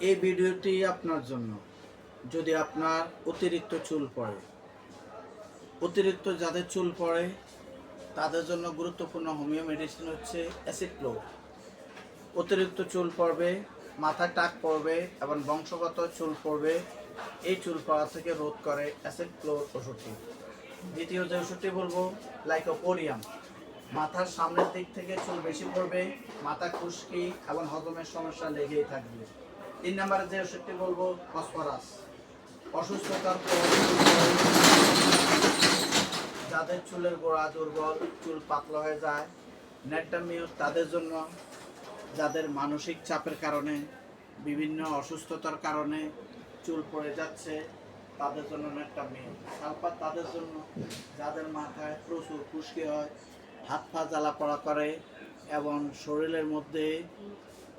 এই ভিডিওটি আপনার জন্য। যদি আপনার অতিরিক্ত চুল পড়ে, অতিরিক্ত যাদের চুল পড়ে তাদের জন্য গুরুত্বপূর্ণ হোমিও মেডিসিন হচ্ছে অ্যাসিড ফ্লো। অতিরিক্ত চুল পড়বে, মাথায় টাক পড়বে এবং বংশগত চুল পড়বে, এই চুল পড়া থেকে রোধ করে অ্যাসিড ফ্লো ওষুধটি। দ্বিতীয় যে ওষুধটি বলবো লাইকোপোডিয়াম। মাথার সামনের দিক থেকে চুল বেশি পড়বে, মাথা খুশকি এবং হজমের সমস্যা লেগেই থাকবে। 3 নম্বরে যে ওষুধটি বলবো ফসফরাস। অসুস্থতার পর যাদের চুলের গোড়া দুর্বল, চুল পাতলা হয়ে যায়, ন্যাটামিও তাদের জন্য। যাদের মানসিক চাপের কারণে, বিভিন্ন অসুস্থতার কারণে চুল পড়ে যাচ্ছে তাদের জন্য ন্যাটামিও। সালফার তাদের জন্য যাদের মাথায় প্রচুর খুশকি হয়, হাত পা জ্বালা পড়া করে এবং শরীরের মধ্যে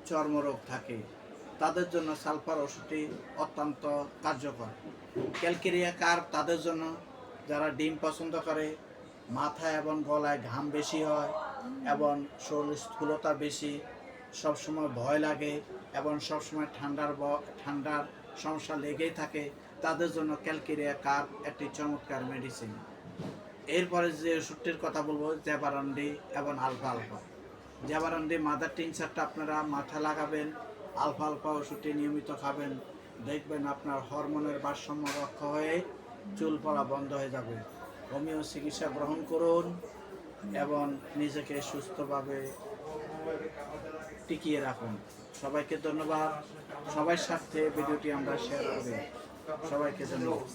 চর্মরোগ থাকে, তাদের জন্য সালফার ওষুধটি অত্যন্ত কার্যকর। ক্যালকেরিয়া কার্ভ তাদের জন্য, যারা ডিম পছন্দ করে, মাথায় এবং গলায় ঘাম বেশি হয় এবং শরীর স্থূলতা বেশি, সবসময় ভয় লাগে এবং সবসময় ঠান্ডার সমস্যা লেগেই থাকে, তাদের জন্য ক্যালকেরিয়া কার্ভ একটি চমৎকার মেডিসিন। এরপরে যে ওষুধটির কথা বলবো জ্যাবারান্ডি এবং আলফা আলফা। জ্যাবারান্ডি মাদার টিনচারটা আপনারা মাথা লাগাবেন, আলফা আলফা ওষুধটি নিয়মিত খাবেন, দেখবেন আপনার হরমোনের ভারসাম্য রক্ষা হয়ে চুল পড়া বন্ধ হয়ে যাবে। হোমিও চিকিৎসা গ্রহণ করুন এবং নিজেকে সুস্থভাবে টিকিয়ে রাখুন। সবাইকে ধন্যবাদ। সবার সাথে ভিডিওটি আমরা শেয়ার করি। সবাইকে ধন্যবাদ।